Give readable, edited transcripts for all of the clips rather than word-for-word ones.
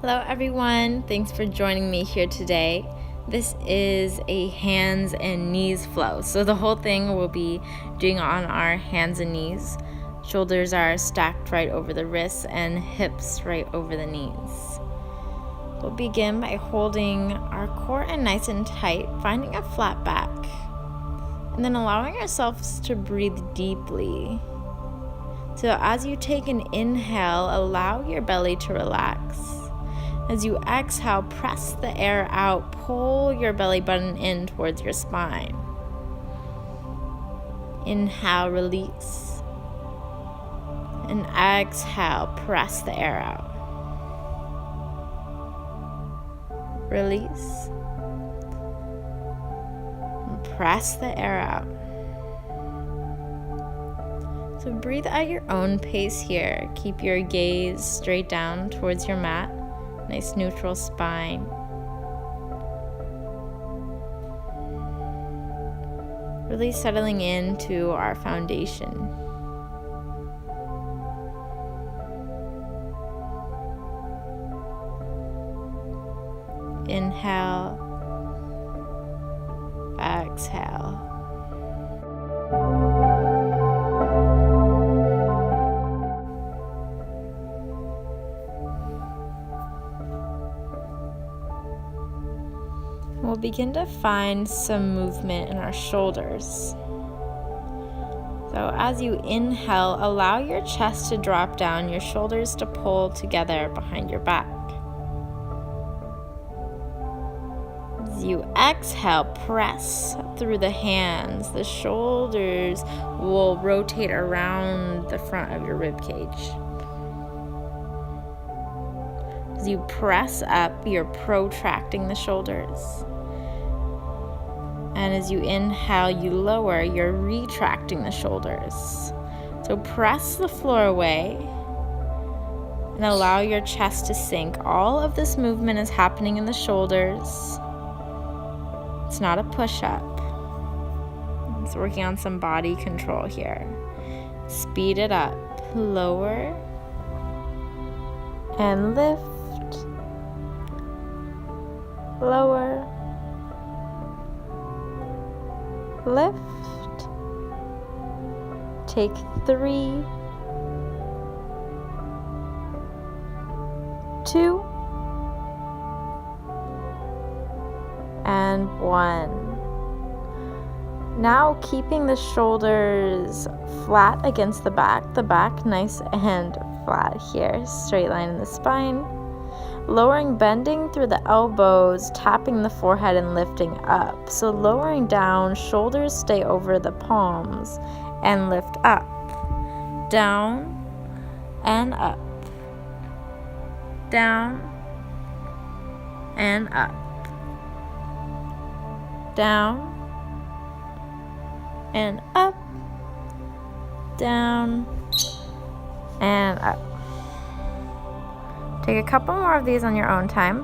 Hello everyone, thanks for joining me here today. This is a hands and knees flow. So the whole thing we'll be doing on our hands and knees. Shoulders are stacked right over the wrists and hips right over the knees. We'll begin by holding our core in nice and tight, finding a flat back, and then allowing ourselves to breathe deeply. So as you take an inhale, allow your belly to relax. As you exhale, press the air out, pull your belly button in towards your spine. Inhale, release. And exhale, press the air out. Release. And press the air out. So breathe at your own pace here. Keep your gaze straight down towards your mat. Nice neutral spine. Really settling into our foundation. Inhale, exhale. We'll begin to find some movement in our shoulders. So as you inhale, allow your chest to drop down, your shoulders to pull together behind your back. As you exhale, press through the hands. The shoulders will rotate around the front of your rib cage. As you press up, you're protracting the shoulders. And as you inhale, you lower, you're retracting the shoulders. So press the floor away and allow your chest to sink. All of this movement is happening in the shoulders. It's not a push-up. It's working on some body control here. Speed it up. Lower and lift. Lower. Lift. Take 3, 2, and 1. Now keeping the shoulders flat against the back nice and flat here, straight line in the spine. Lowering, bending through the elbows, tapping the forehead and lifting up. So lowering down, shoulders stay over the palms and lift up. Down and up. Down and up. Down and up. Down and up. Take a couple more of these on your own time.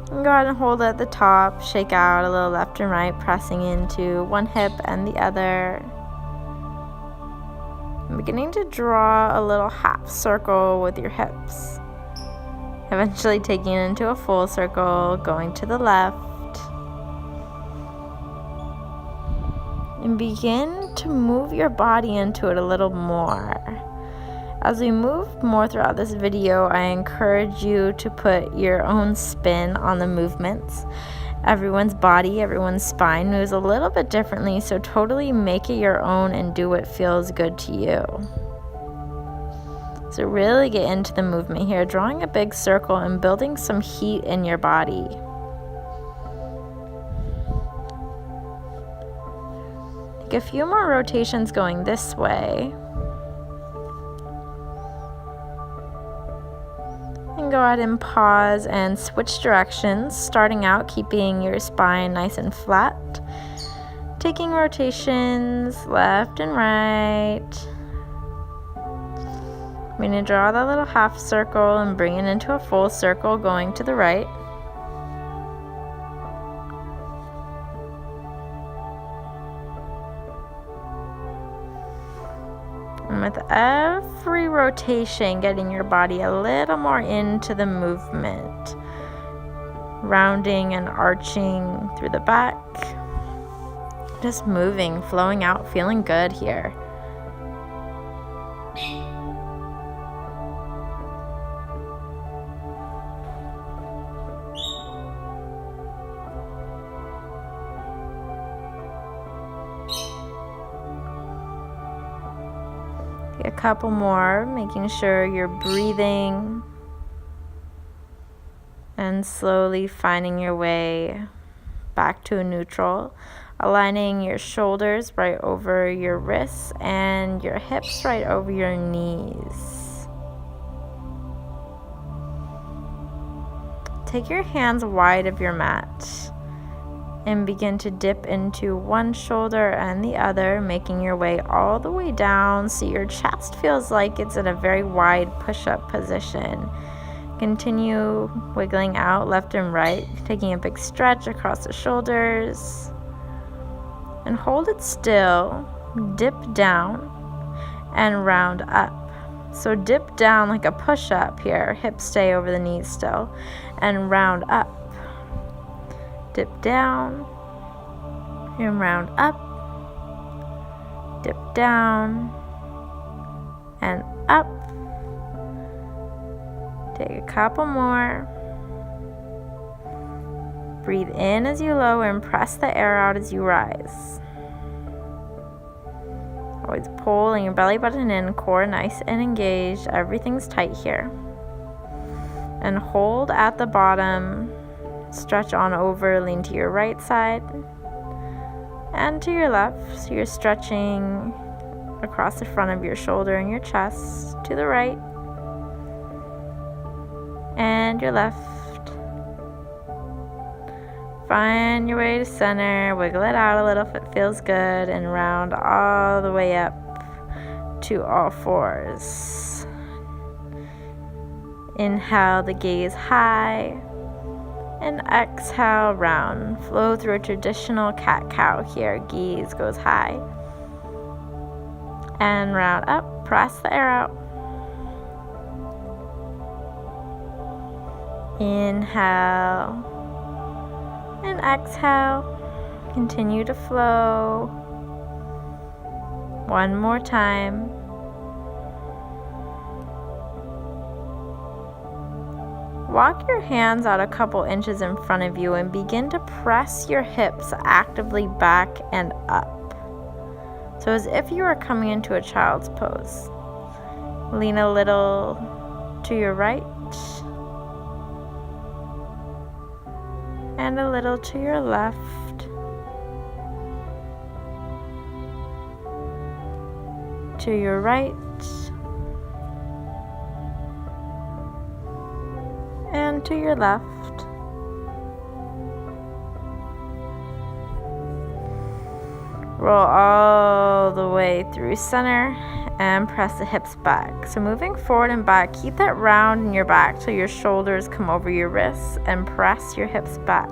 And go ahead and hold it at the top. Shake out a little left and right, pressing into one hip and the other. I'm beginning to draw a little half circle with your hips. Eventually taking it into a full circle, going to the left. And begin to move your body into it a little more. As we move more throughout this video, I encourage you to put your own spin on the movements. Everyone's body, everyone's spine moves a little bit differently, so totally make it your own and do what feels good to you. So really get into the movement here, drawing a big circle and building some heat in your body. A few more rotations going this way. And go ahead and pause and switch directions, starting out keeping your spine nice and flat. Taking rotations left and right. I'm going to draw that little half circle and bring it into a full circle going to the right. And with every rotation, getting your body a little more into the movement. Rounding and arching through the back. Just moving, flowing out, feeling good here. A couple more, making sure you're breathing and slowly finding your way back to a neutral, aligning your shoulders right over your wrists and your hips right over your knees. Take your hands wide of your mat and begin to dip into one shoulder and the other, making your way all the way down so your chest feels like it's in a very wide push-up position. Continue wiggling out left and right, taking a big stretch across the shoulders. And hold it still, dip down and round up. So dip down like a push-up here, hips stay over the knees still, and round up. Dip down and round up, dip down and up. Take a couple more. Breathe in as you lower and press the air out as you rise. Always pulling your belly button in, core nice and engaged. Everything's tight here. And hold at the bottom. Stretch on over, lean to your right side and to your left. So you're stretching across the front of your shoulder and your chest to the right and your left. Find your way to center, wiggle it out a little if it feels good, and round all the way up to all fours. Inhale the gaze high. And exhale, round. Flow through a traditional cat-cow here. Gaze goes high. And round up. Press the air out. Inhale. And exhale. Continue to flow. One more time. Walk your hands out a couple inches in front of you and begin to press your hips actively back and up. So as if you were coming into a child's pose. Lean a little to your right and a little to your left. To your right. And to your left. Roll all the way through center and press the hips back. So moving forward and back, keep that round in your back till your shoulders come over your wrists and press your hips back.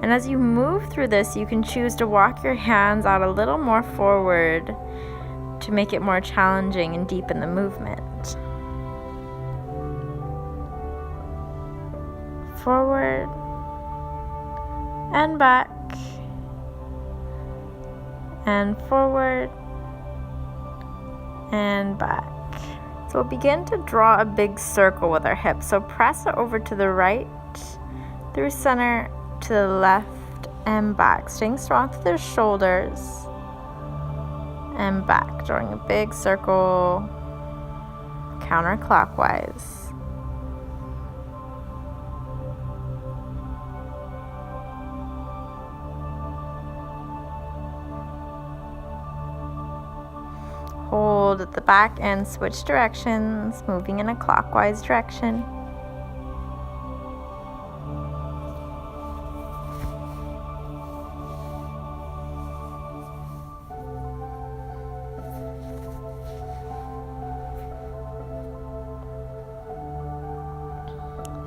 And as you move through this, you can choose to walk your hands out a little more forward to make it more challenging and deepen the movement. Forward and back and forward and back. So we'll begin to draw a big circle with our hips. So press it over to the right, through center, to the left and back. Staying strong through the shoulders and back, drawing a big circle counterclockwise. Hold at the back and switch directions, moving in a clockwise direction.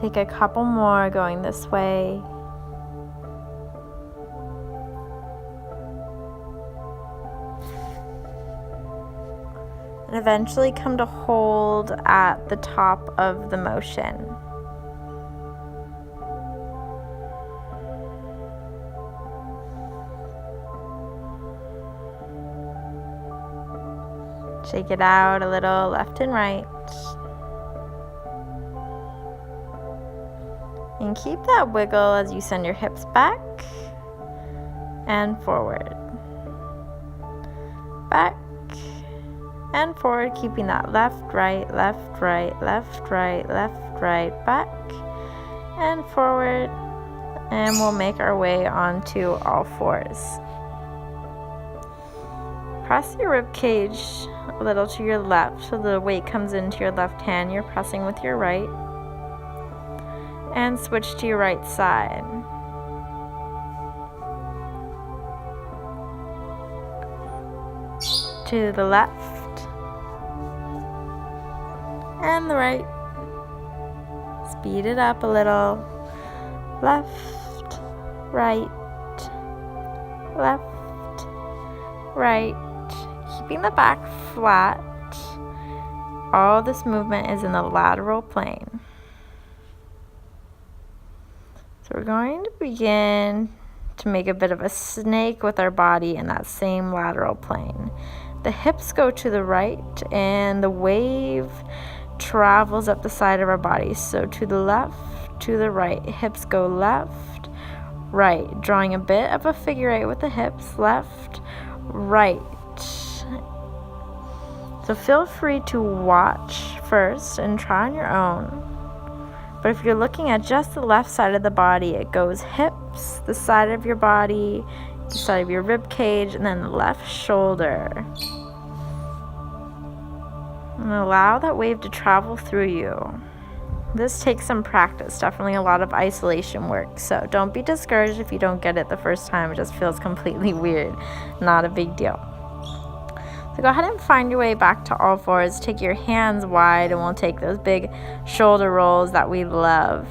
Take a couple more going this way. and eventually come to hold at the top of the motion. Shake it out a little left and right. And keep that wiggle as you send your hips back and forward. Back and forward, keeping that left, right, left, right, left, right, left, right, back and forward. And we'll make our way onto all fours. Press your rib cage a little to your left so the weight comes into your left hand. You're pressing with your right. And switch to your right side. To the left. And the right. Speed it up a little. Left, right, left, right. Keeping the back flat. All this movement is in the lateral plane. So we're going to begin to make a bit of a snake with our body in that same lateral plane. The hips go to the right and the wave travels up the side of our body. So to the left, to the right. Hips go left, right. Drawing a bit of a figure eight with the hips. Left, right. So feel free to watch first and try on your own. But if you're looking at just the left side of the body, it goes hips, the side of your body, the side of your rib cage, and then the left shoulder. And allow that wave to travel through you. This takes some practice, definitely a lot of isolation work. So don't be discouraged if you don't get it the first time. It just feels completely weird. Not a big deal. So go ahead and find your way back to all fours. Take your hands wide and we'll take those big shoulder rolls that we love.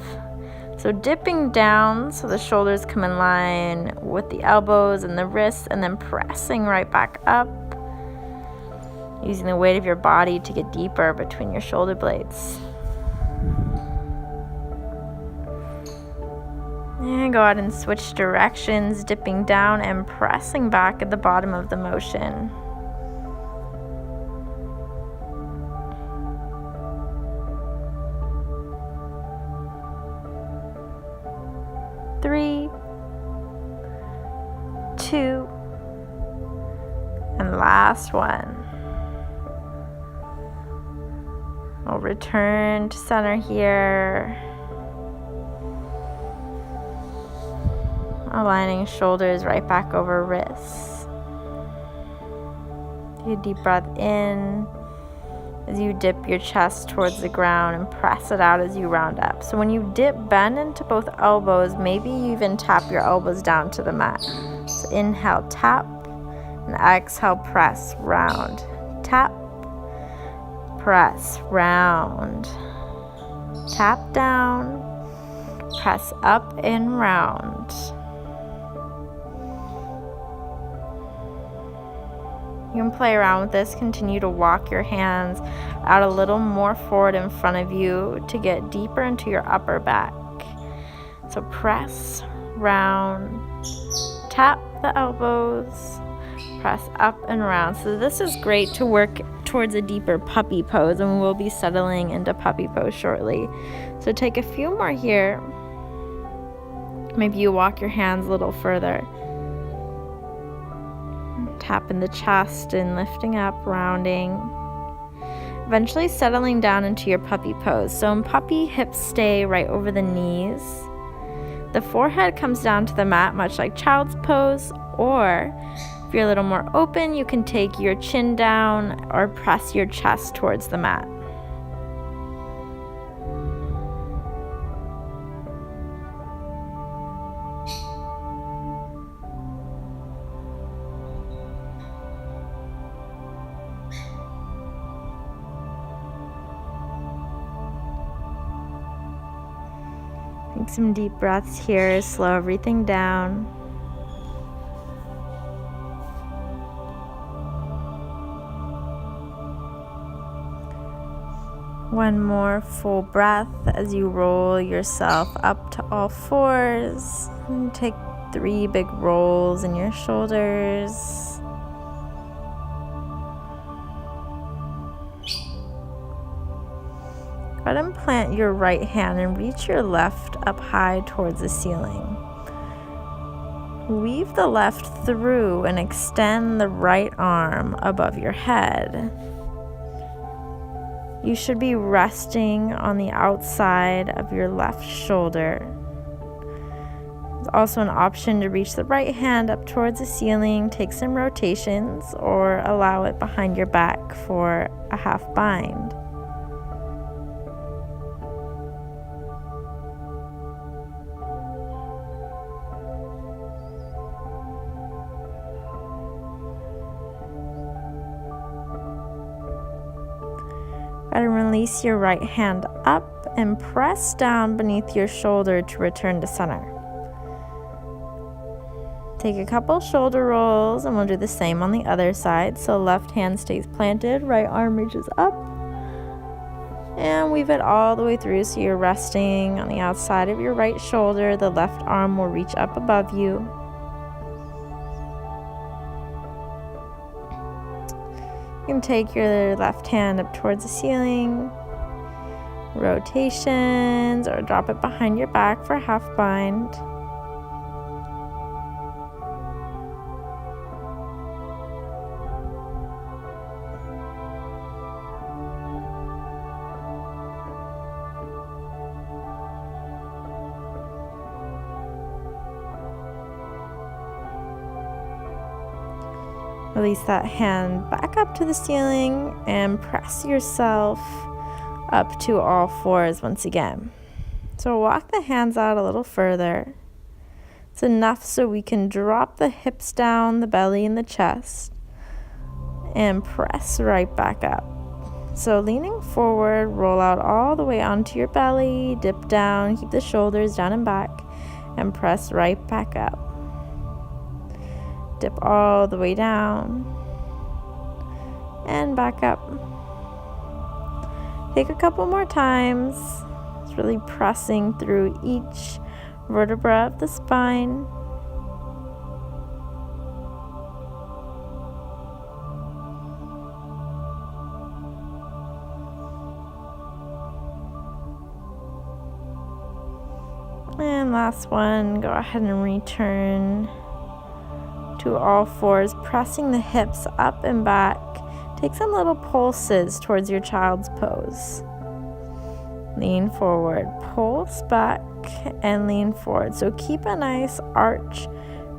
So dipping down so the shoulders come in line with the elbows and the wrists, and then pressing right back up. Using the weight of your body to get deeper between your shoulder blades. And go ahead and switch directions, dipping down and pressing back at the bottom of the motion. 3, 2, and last one. We'll return to center here. Aligning shoulders right back over wrists. Take a deep breath in as you dip your chest towards the ground and press it out as you round up. So when you dip, bend into both elbows. Maybe you even tap your elbows down to the mat. So inhale, tap, and exhale, press, round. Tap, press, round. Tap down, press up and round. You can play around with this. Continue to walk your hands out a little more forward in front of you to get deeper into your upper back. So press, round, tap the elbows, press up and round. So this is great to work towards a deeper puppy pose, and we'll be settling into puppy pose shortly. So take a few more here. Maybe you walk your hands a little further. Tapping the chest and lifting up, rounding. Eventually settling down into your puppy pose. So in puppy, hips stay right over the knees. The forehead comes down to the mat, much like child's pose. Or if you're a little more open, you can take your chin down or press your chest towards the mat. Take some deep breaths here, slow everything down. One more full breath as you roll yourself up to all fours. And take 3 big rolls in your shoulders. Go ahead and plant your right hand and reach your left up high towards the ceiling. Weave the left through and extend the right arm above your head. You should be resting on the outside of your left shoulder. There's also an option to reach the right hand up towards the ceiling, take some rotations, or allow it behind your back for a half bind. And release your right hand up and press down beneath your shoulder to return to center. Take a couple shoulder rolls and we'll do the same on the other side. So left hand stays planted, right arm reaches up. And weave it all the way through so you're resting on the outside of your right shoulder. The left arm will reach up above you. You can take your left hand up towards the ceiling, rotations, or drop it behind your back for a half bind. Release that hand back up to the ceiling and press yourself up to all fours once again. So walk the hands out a little further. It's enough so we can drop the hips down, the belly and the chest, and press right back up. So leaning forward, roll out all the way onto your belly, dip down, keep the shoulders down and back, and press right back up. Dip all the way down and back up. Take a couple more times. It's really pressing through each vertebra of the spine. And last one, go ahead and return to all fours, pressing the hips up and back. Take some little pulses towards your child's pose. Lean forward, pulse back, and lean forward. So keep a nice arch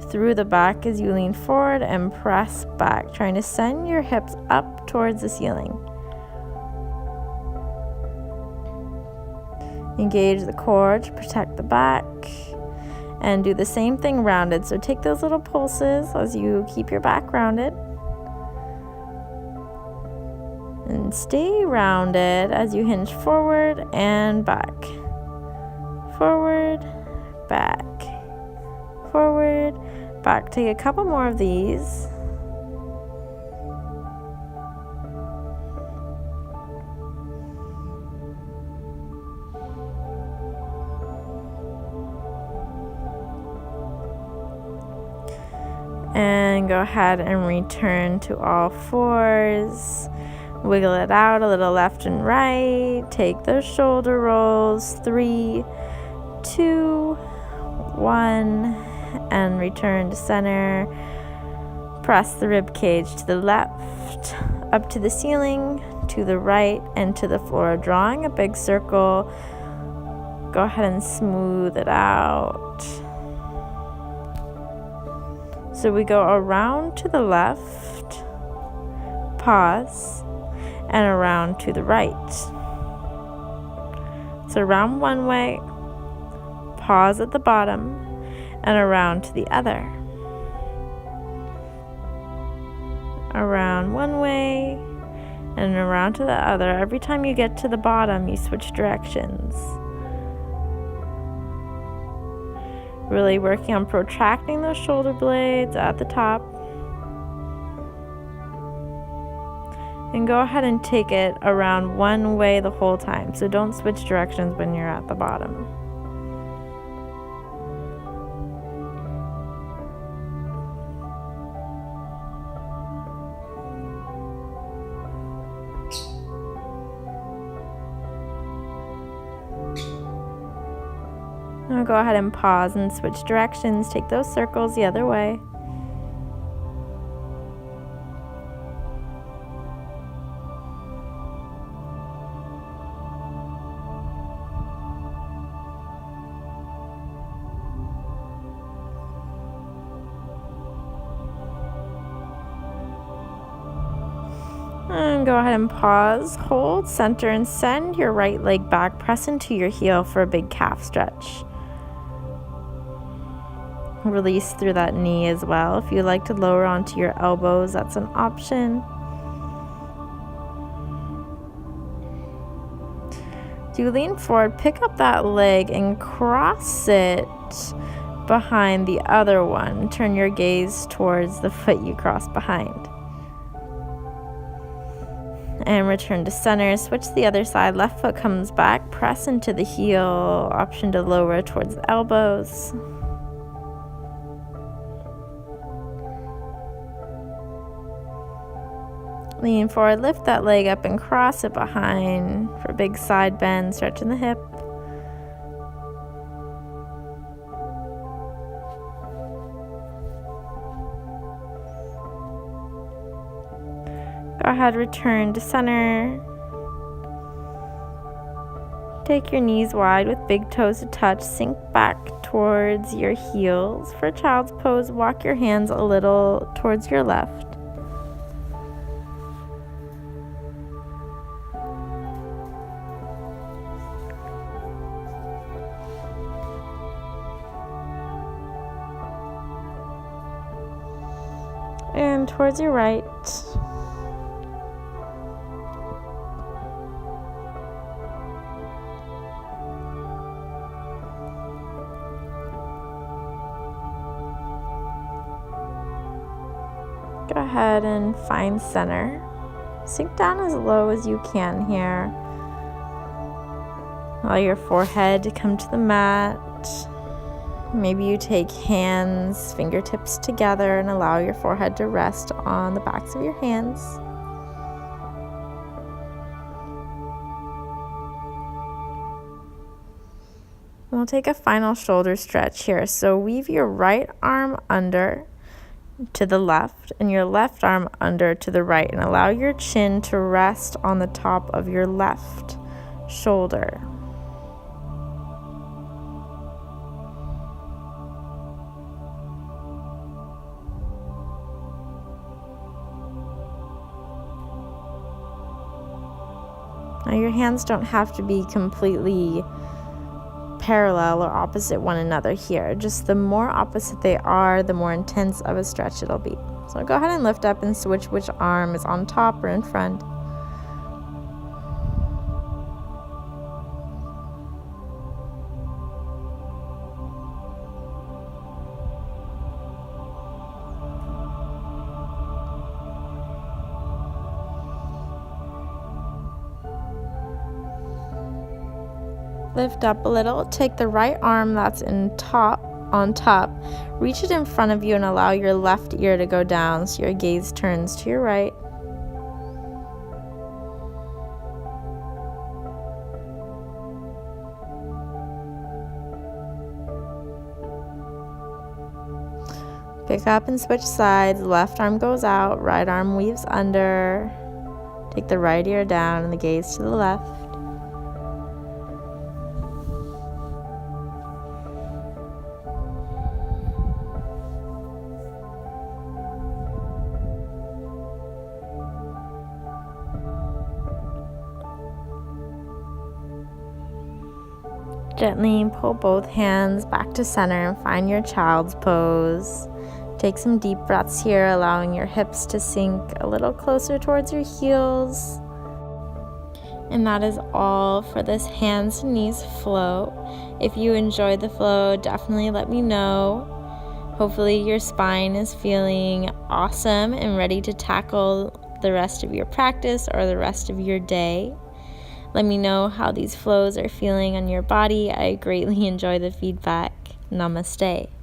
through the back as you lean forward and press back, trying to send your hips up towards the ceiling. Engage the core to protect the back. And do the same thing rounded. So take those little pulses as you keep your back rounded. And stay rounded as you hinge forward and back. Forward, back. Forward, back. Take a couple more of these. And go ahead and return to all fours. Wiggle it out a little left and right. Take those shoulder rolls. 3, 2, 1. And return to center. Press the rib cage to the left, up to the ceiling, to the right, and to the floor. Drawing a big circle. Go ahead and smooth it out. So we go around to the left, pause, and around to the right. So around one way, pause at the bottom, and around to the other. Around one way, and around to the other. Every time you get to the bottom, you switch directions. Really working on protracting those shoulder blades at the top. And go ahead and take it around one way the whole time. So don't switch directions when you're at the bottom. Now go ahead and pause and switch directions. Take those circles the other way. And go ahead and pause, hold, center, and send your right leg back. Press into your heel for a big calf stretch. Release through that knee as well. If you like to lower onto your elbows, that's an option. As you lean forward, pick up that leg and cross it behind the other one. Turn your gaze towards the foot you crossed behind. And return to center. Switch to the other side. Left foot comes back. Press into the heel. Option to lower towards the elbows. Lean forward, lift that leg up and cross it behind for a big side bend, stretching the hip. Go ahead, return to center. Take your knees wide with big toes to touch. Sink back towards your heels. For child's pose, walk your hands a little towards your left. And towards your right. Go ahead and find center. Sink down as low as you can here. Allow your forehead to come to the mat. Maybe you take hands, fingertips together, and allow your forehead to rest on the backs of your hands. We'll take a final shoulder stretch here. So weave your right arm under to the left and your left arm under to the right, and allow your chin to rest on the top of your left shoulder. Now your hands don't have to be completely parallel or opposite one another here. Just the more opposite they are, the more intense of a stretch it'll be. So go ahead and lift up and switch which arm is on top or in front. Lift up a little. Take the right arm that's on top, reach it in front of you and allow your left ear to go down so your gaze turns to your right. Pick up and switch sides. Left arm goes out, right arm weaves under. Take the right ear down and the gaze to the left. Gently pull both hands back to center and find your child's pose. Take some deep breaths here, allowing your hips to sink a little closer towards your heels. And that is all for this hands and knees flow. If you enjoyed the flow, definitely let me know. Hopefully your spine is feeling awesome and ready to tackle the rest of your practice or the rest of your day. Let me know how these flows are feeling on your body. I greatly enjoy the feedback. Namaste.